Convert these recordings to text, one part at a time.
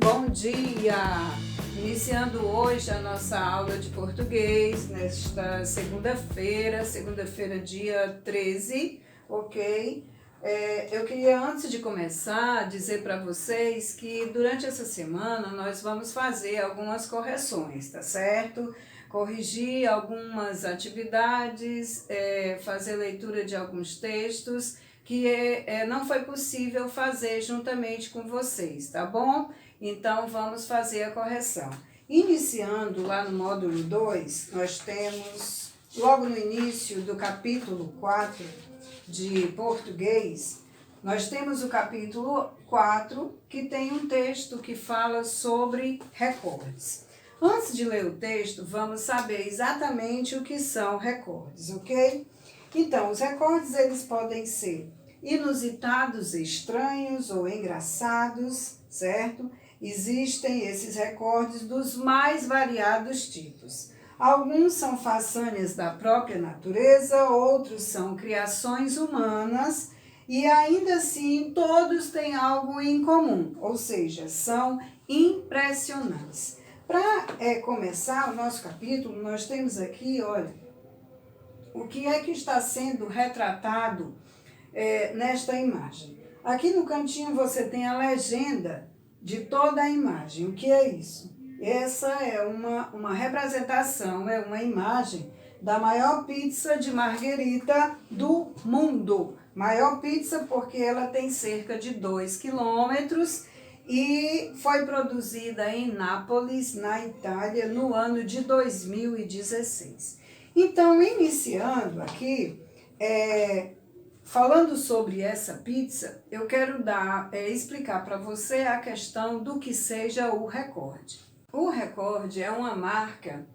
Bom dia! Iniciando hoje a nossa aula de português, nesta segunda-feira, dia 13, ok? Eu queria, antes de começar, dizer para vocês que durante essa semana nós vamos fazer algumas correções, tá certo? Corrigir algumas atividades, fazer leitura de alguns textos que não foi possível fazer juntamente com vocês, tá bom? Então, vamos fazer a correção. Iniciando lá no módulo 2, nós temos, logo no início do capítulo 4 de português, nós temos o capítulo 4, que tem um texto que fala sobre recordes. Antes de ler o texto, vamos saber exatamente o que são recordes, ok? Então, os recordes, eles podem ser inusitados, estranhos ou engraçados, certo? Existem esses recordes dos mais variados tipos. Alguns são façanhas da própria natureza, outros são criações humanas e ainda assim todos têm algo em comum, ou seja, são impressionantes. Para começar o nosso capítulo, nós temos aqui, olha, o que é que está sendo retratado nesta imagem. Aqui no cantinho você tem a legenda de toda a imagem. O que é isso? Essa é uma representação, é uma imagem da maior pizza de marguerita do mundo. Maior pizza porque ela tem cerca de 2 quilômetros e foi produzida em Nápoles, na Itália, no ano de 2016. Então, iniciando aqui, falando sobre essa pizza, eu quero explicar para você a questão do que seja o recorde. O recorde é uma marca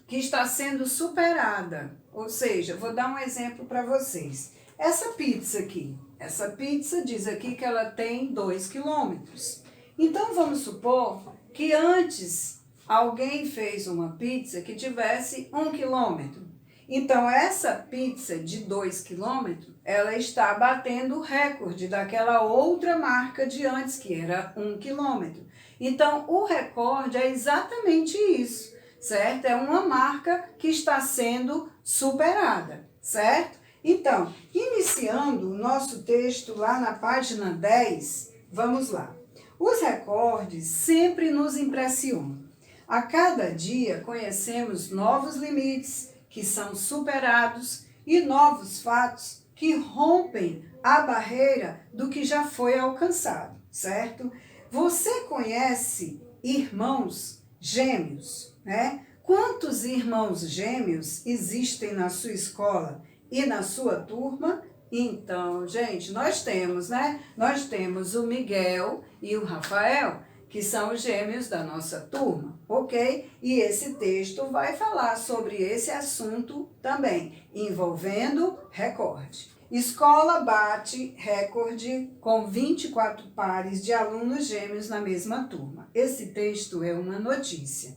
que está sendo superada, ou seja, vou dar um exemplo para vocês. Essa pizza aqui, essa pizza diz aqui que ela tem 2 quilômetros. Então vamos supor que antes alguém fez uma pizza que tivesse 1 quilômetro. Então, essa pizza de 2 quilômetros, ela está batendo o recorde daquela outra marca de antes, que era 1 quilômetro. Então, o recorde é exatamente isso, certo? É uma marca que está sendo superada, certo? Então, iniciando o nosso texto lá na página 10, vamos lá. Os recordes sempre nos impressionam. A cada dia conhecemos novos limites que são superados e novos fatos que rompem a barreira do que já foi alcançado, certo? Você conhece irmãos gêmeos, né? Quantos irmãos gêmeos existem na sua escola e na sua turma? Então, gente, nós temos, né? Nós temos o Miguel e o Rafael, que são os gêmeos da nossa turma, ok? E esse texto vai falar sobre esse assunto também, envolvendo recorde. Escola bate recorde com 24 pares de alunos gêmeos na mesma turma. Esse texto é uma notícia.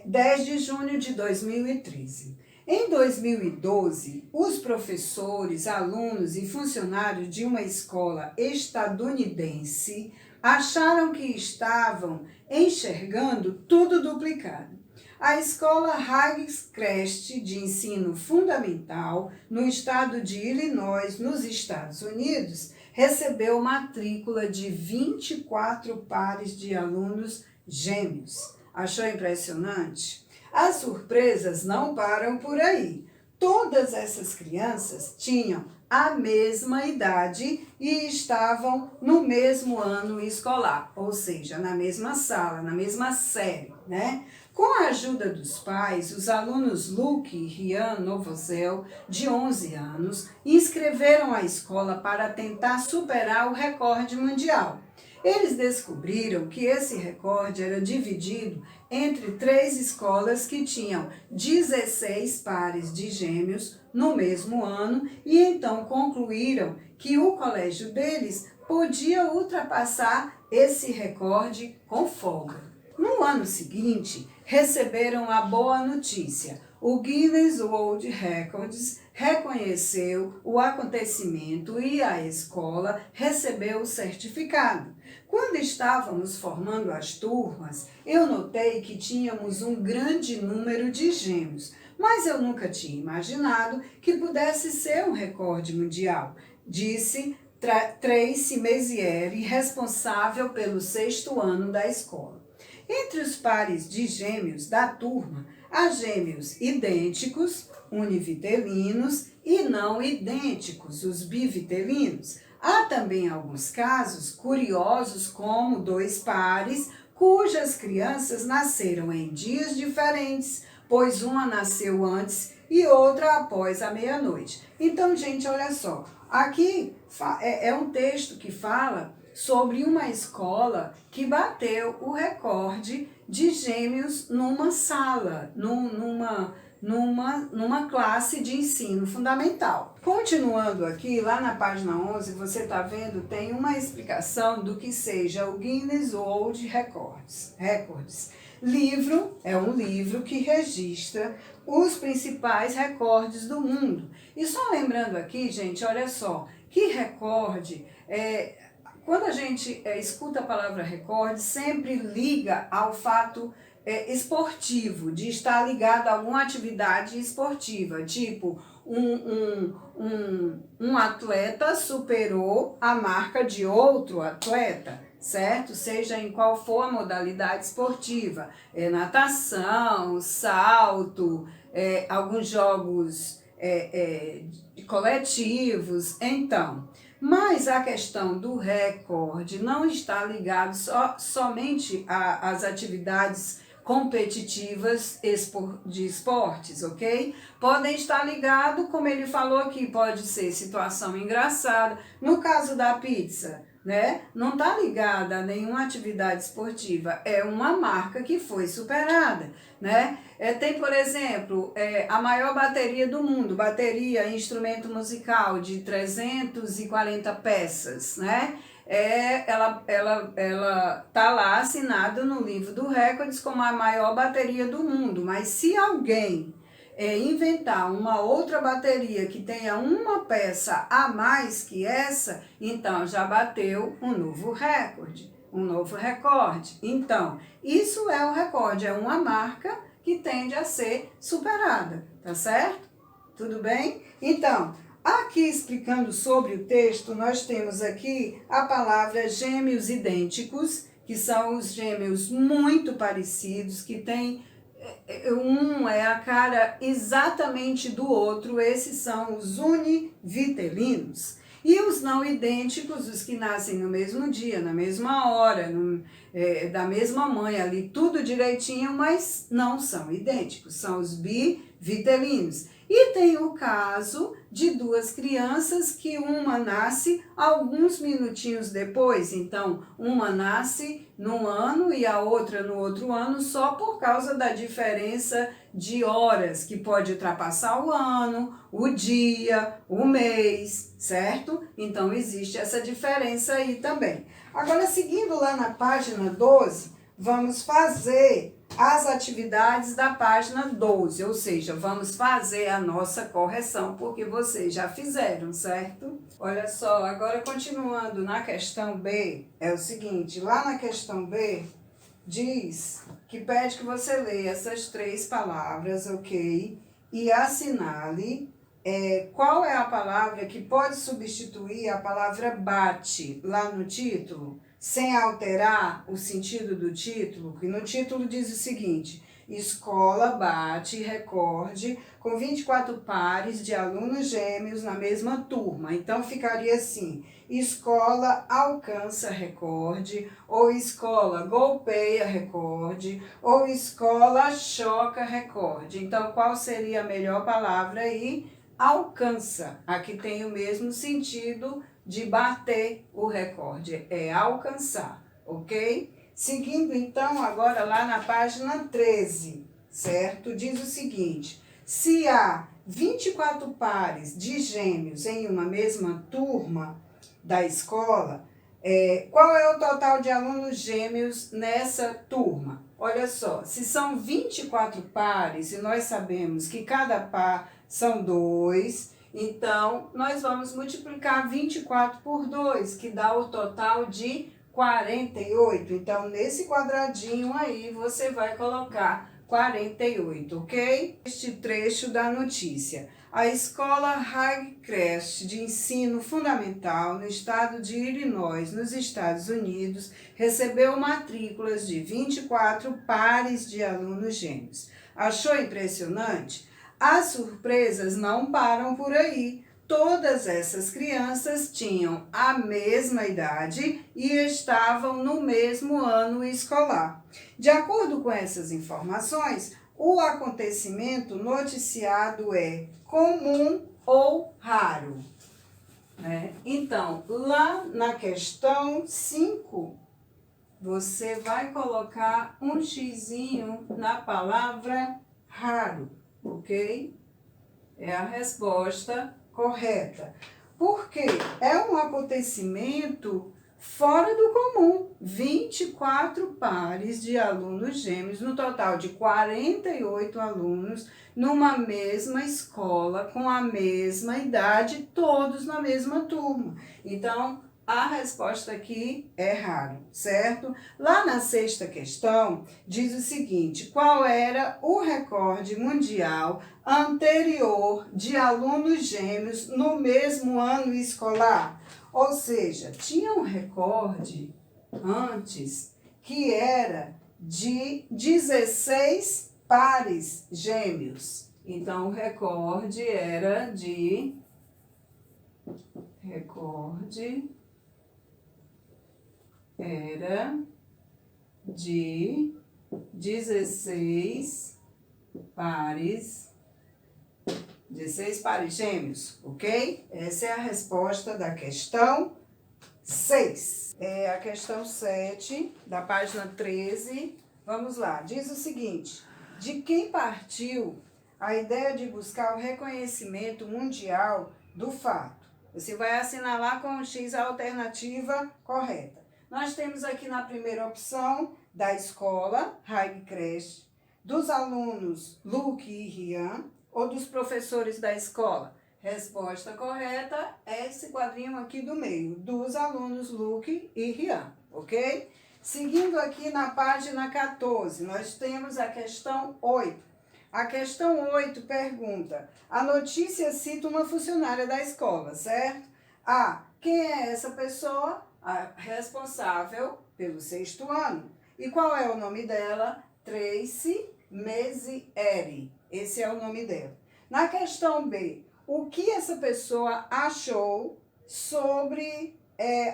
10 de junho de 2013. Em 2012, os professores, alunos e funcionários de uma escola estadunidense acharam que estavam enxergando tudo duplicado. A escola Ridgecrest de ensino fundamental, no estado de Illinois, nos Estados Unidos, recebeu matrícula de 24 pares de alunos gêmeos. Achou impressionante? As surpresas não param por aí. Todas essas crianças tinham a mesma idade e estavam no mesmo ano escolar, ou seja, na mesma sala, na mesma série, né? Com a ajuda dos pais, os alunos Luke e Rian Novozel, de 11 anos, inscreveram a escola para tentar superar o recorde mundial. Eles descobriram que esse recorde era dividido entre 3 escolas que tinham 16 pares de gêmeos no mesmo ano e então concluíram que o colégio deles podia ultrapassar esse recorde com folga. No ano seguinte, receberam a boa notícia. O Guinness World Records reconheceu o acontecimento e a escola recebeu o certificado. Quando estávamos formando as turmas, eu notei que tínhamos um grande número de gêmeos, mas eu nunca tinha imaginado que pudesse ser um recorde mundial, disse Tracy Mesieri, responsável pelo 6º ano da escola. Entre os pares de gêmeos da turma, há gêmeos idênticos, univitelinos, e não idênticos, os bivitelinos. Há também alguns casos curiosos, como 2 pares cujas crianças nasceram em dias diferentes, pois uma nasceu antes e outra após a meia-noite. Então, gente, olha só, aqui é um texto que fala sobre uma escola que bateu o recorde de gêmeos numa sala, numa classe de ensino fundamental. Continuando aqui, lá na página 11, você está vendo, tem uma explicação do que seja o Guinness World Records. Livro é um livro que registra os principais recordes do mundo. E só lembrando aqui, gente, olha só, que recorde quando a gente escuta a palavra recorde, sempre liga ao fato esportivo, de estar ligado a alguma atividade esportiva, tipo um atleta superou a marca de outro atleta, certo? Seja em qual for a modalidade esportiva, natação, salto, alguns jogos coletivos, então. Mas a questão do recorde não está ligado somente às atividades competitivas de esportes, ok? Podem estar ligados, como ele falou aqui, pode ser situação engraçada. No caso da pizza, né? Não está ligada a nenhuma atividade esportiva, é uma marca que foi superada, né? Tem, por exemplo, a maior bateria do mundo, bateria, instrumento musical de 340 peças, né? Ela tá lá assinada no livro do Records como a maior bateria do mundo, mas se alguém inventar uma outra bateria que tenha uma peça a mais que essa, então já bateu um novo recorde, Então, isso é o recorde, é uma marca que tende a ser superada, tá certo? Tudo bem? Então, aqui explicando sobre o texto, nós temos aqui a palavra gêmeos idênticos, que são os gêmeos muito parecidos, que têm um é a cara exatamente do outro, esses são os univitelinos. E os não idênticos, os que nascem no mesmo dia, na mesma hora, da mesma mãe ali, tudo direitinho, mas não são idênticos, são os bivitelinos. E tem o caso de 2 crianças que uma nasce alguns minutinhos depois, então uma nasce num ano e a outra no outro ano, só por causa da diferença de horas, que pode ultrapassar o ano, o dia, o mês, certo? Então existe essa diferença aí também. Agora, seguindo lá na página 12, vamos fazer as atividades da página 12, ou seja, vamos fazer a nossa correção, porque vocês já fizeram, certo? Olha só, agora continuando na questão B, é o seguinte, lá na questão B, diz que pede que você leia essas 3 palavras, ok? E assinale qual é a palavra que pode substituir a palavra bate lá no título, sem alterar o sentido do título, que no título diz o seguinte: escola bate recorde com 24 pares de alunos gêmeos na mesma turma. Então ficaria assim: escola alcança recorde, ou escola golpeia recorde, ou escola choca recorde. Então qual seria a melhor palavra aí? Alcança. Aqui tem o mesmo sentido de bater o recorde, é alcançar, ok? Seguindo então agora lá na página 13, certo? Diz o seguinte: se há 24 pares de gêmeos em uma mesma turma da escola, qual é o total de alunos gêmeos nessa turma? Olha só, se são 24 pares e nós sabemos que cada par são 2, Então, nós vamos multiplicar 24 por 2, que dá o total de 48. Então, nesse quadradinho aí, você vai colocar 48, ok? Este trecho da notícia. A escola Highcrest de ensino fundamental no estado de Illinois, nos Estados Unidos, recebeu matrículas de 24 pares de alunos gêmeos. Achou impressionante? As surpresas não param por aí. Todas essas crianças tinham a mesma idade e estavam no mesmo ano escolar. De acordo com essas informações, o acontecimento noticiado é comum ou raro, né? Então, lá na questão 5, você vai colocar um xizinho na palavra raro, ok? É a resposta correta. Porque é um acontecimento fora do comum. 24 pares de alunos gêmeos, no total de 48 alunos, numa mesma escola, com a mesma idade, todos na mesma turma. Então, a resposta aqui é raro, certo? Lá na sexta questão, diz o seguinte: qual era o recorde mundial anterior de alunos gêmeos no mesmo ano escolar? Ou seja, tinha um recorde antes que era de 16 pares gêmeos. Então, o recorde era de 16 pares 16 pares gêmeos, ok? Essa é a resposta da questão 6. É a questão 7, da página 13. Vamos lá, diz o seguinte: de quem partiu a ideia de buscar o reconhecimento mundial do fato? Você vai assinalar com o X a alternativa correta. Nós temos aqui na primeira opção da escola Highcrest, dos alunos Luke e Rian, ou dos professores da escola? Resposta correta é esse quadrinho aqui do meio, dos alunos Luke e Rian, ok? Seguindo aqui na página 14, nós temos a questão 8. A questão 8 pergunta: a notícia cita uma funcionária da escola, certo? A. Quem é essa pessoa? A responsável pelo sexto ano. E qual é o nome dela? Tracy Mesieri. Esse é o nome dela. Na questão B, o que essa pessoa achou sobre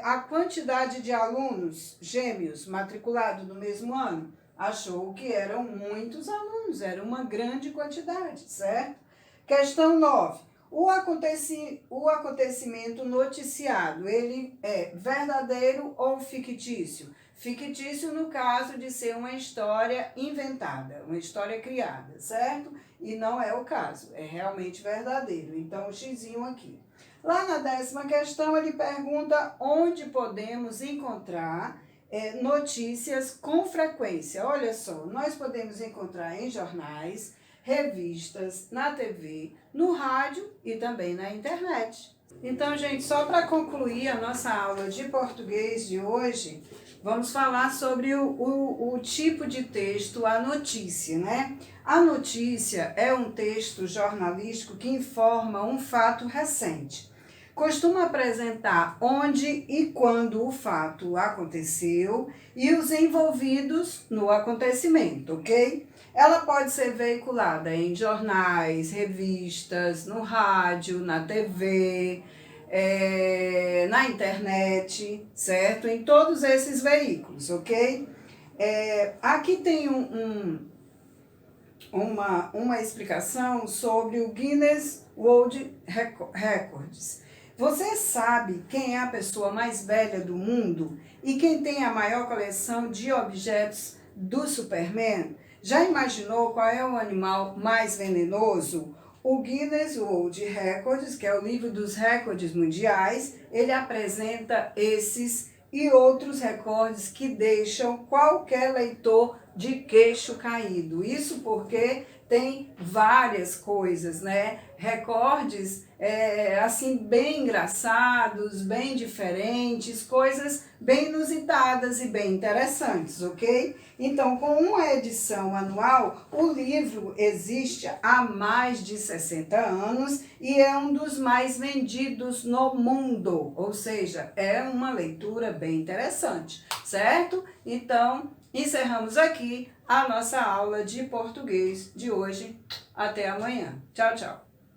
a quantidade de alunos gêmeos matriculados no mesmo ano? Achou que eram muitos alunos, era uma grande quantidade, certo? Questão 9. O acontecimento noticiado, ele é verdadeiro ou fictício? Fictício no caso de ser uma história inventada, uma história criada, certo? E não é o caso, é realmente verdadeiro. Então, o xizinho aqui. Lá na 10ª questão, ele pergunta onde podemos encontrar notícias com frequência. Olha só, nós podemos encontrar em jornais, revistas, na TV, no rádio e também na internet. Então, gente, só para concluir a nossa aula de português de hoje, vamos falar sobre o tipo de texto, a notícia, né? A notícia é um texto jornalístico que informa um fato recente. Costuma apresentar onde e quando o fato aconteceu e os envolvidos no acontecimento, ok? Ela pode ser veiculada em jornais, revistas, no rádio, na TV, na internet, certo? Em todos esses veículos, ok? Aqui tem uma explicação sobre o Guinness World Records. Você sabe quem é a pessoa mais velha do mundo e quem tem a maior coleção de objetos do Superman? Já imaginou qual é o animal mais venenoso? O Guinness World Records, que é o livro dos recordes mundiais, ele apresenta esses e outros recordes que deixam qualquer leitor de queixo caído. Isso porque tem várias coisas, né? Recordes, assim, bem engraçados, bem diferentes, coisas bem inusitadas e bem interessantes, ok? Então, com uma edição anual, o livro existe há mais de 60 anos e é um dos mais vendidos no mundo, ou seja, é uma leitura bem interessante, certo? Então, encerramos aqui a nossa aula de português de hoje. Até amanhã. Tchau, tchau.